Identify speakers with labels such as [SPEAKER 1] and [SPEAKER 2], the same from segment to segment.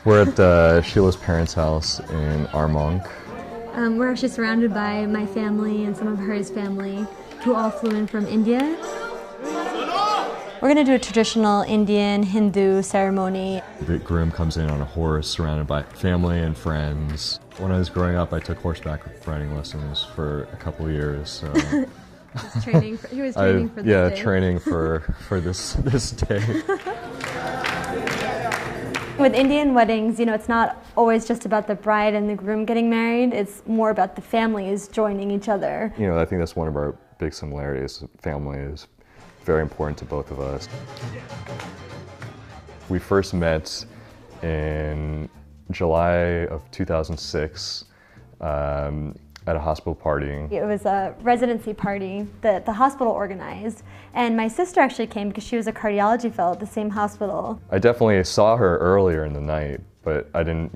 [SPEAKER 1] We're at Sheila's parents' house in Armonk.
[SPEAKER 2] We're actually surrounded by my family and some of Hari's family, who all flew in from India. We're going to do a traditional Indian Hindu ceremony.
[SPEAKER 1] The groom comes in on a horse surrounded by family and friends. When I was growing up, I took horseback riding lessons for a couple of years. So.
[SPEAKER 2] He was training for this day.
[SPEAKER 1] Training for this day.
[SPEAKER 2] With Indian weddings, it's not always just about the bride and the groom getting married. It's more about the families joining each other.
[SPEAKER 1] I think that's one of our big similarities. Family is very important to both of us. We first met in July of 2006 at a hospital party.
[SPEAKER 2] It was a residency party that the hospital organized, and my sister actually came because she was a cardiology fellow at the same hospital.
[SPEAKER 1] I definitely saw her earlier in the night, but I didn't,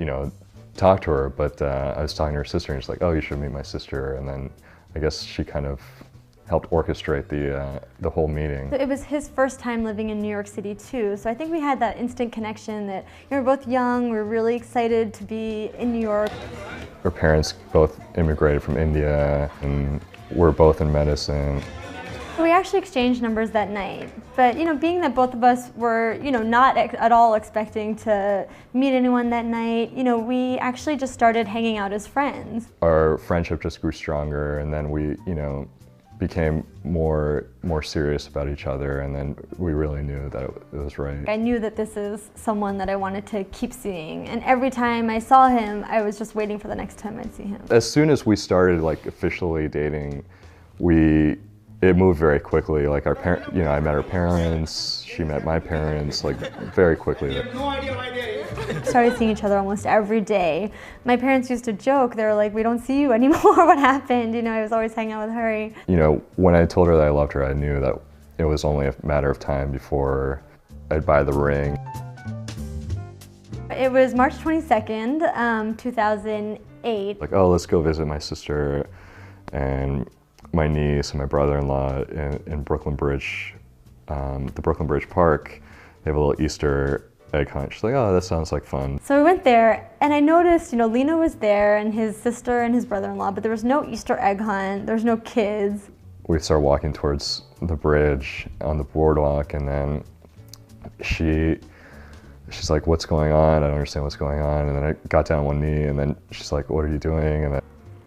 [SPEAKER 1] talk to her, but I was talking to her sister and she's like, oh, you should meet my sister, and then I guess she kind of helped orchestrate the whole meeting.
[SPEAKER 2] It was his first time living in New York City too, so I think we had that instant connection that we're both young, we're really excited to be in New York.
[SPEAKER 1] Our parents both immigrated from India, and we're both in medicine.
[SPEAKER 2] We actually exchanged numbers that night, but being that both of us were not at all expecting to meet anyone that night, we actually just started hanging out as friends.
[SPEAKER 1] Our friendship just grew stronger, and then we became more serious about each other, and then we really knew that it was right.
[SPEAKER 2] I knew that this is someone that I wanted to keep seeing, and every time I saw him, I was just waiting for the next time I'd see him.
[SPEAKER 1] As soon as we started officially dating, it moved very quickly. I met her parents, she met my parents, very quickly.
[SPEAKER 2] We started seeing each other almost every day. My parents used to joke, they were like, we don't see you anymore, what happened? I was always hanging out with Hari.
[SPEAKER 1] When I told her that I loved her, I knew that it was only a matter of time before I'd buy the ring.
[SPEAKER 2] It was March 22nd, 2008.
[SPEAKER 1] Oh, let's go visit my sister and my niece and my brother-in-law in Brooklyn Bridge, the Brooklyn Bridge Park. They have a little Easter egg hunt. She's like, oh, that sounds like fun.
[SPEAKER 2] So we went there, and I noticed, Lino was there, and his sister and his brother-in-law, but there was no Easter egg hunt, there was no kids.
[SPEAKER 1] We started walking towards the bridge on the boardwalk, and then she's like, what's going on? I don't understand what's going on. And then I got down on one knee, and then she's like, what are you doing? And then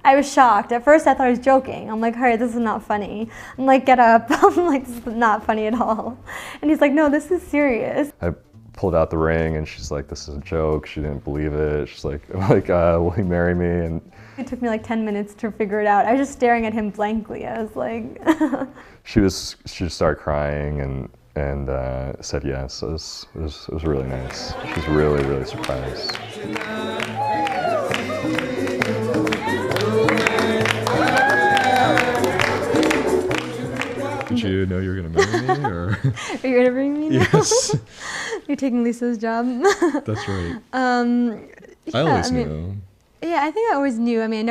[SPEAKER 2] I was shocked. At first I thought I was joking. I'm like, Hari, this is not funny. I'm like, get up. I'm like, this is not funny at all. And he's like, no, this is serious. I
[SPEAKER 1] pulled out the ring, and she's like, this is a joke. She didn't believe it. She's like, will you marry me? And
[SPEAKER 2] it took me 10 minutes to figure it out. I was just staring at him blankly. I was like...
[SPEAKER 1] She just started crying and said yes. It was really nice. She was really, really surprised. Did you know you were going to marry me, or?
[SPEAKER 2] Are you going to bring me now?
[SPEAKER 1] Yes.
[SPEAKER 2] You're taking Lisa's job?
[SPEAKER 1] That's right.
[SPEAKER 2] Yeah,
[SPEAKER 1] I always knew.
[SPEAKER 2] Yeah, I think I always knew. We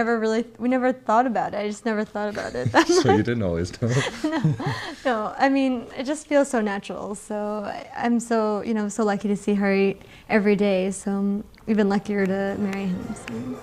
[SPEAKER 2] never thought about it. I just never thought about it.
[SPEAKER 1] So you didn't always know?
[SPEAKER 2] No, it just feels so natural. So I'm so lucky to see Hari every day. So I'm even luckier to marry him. So.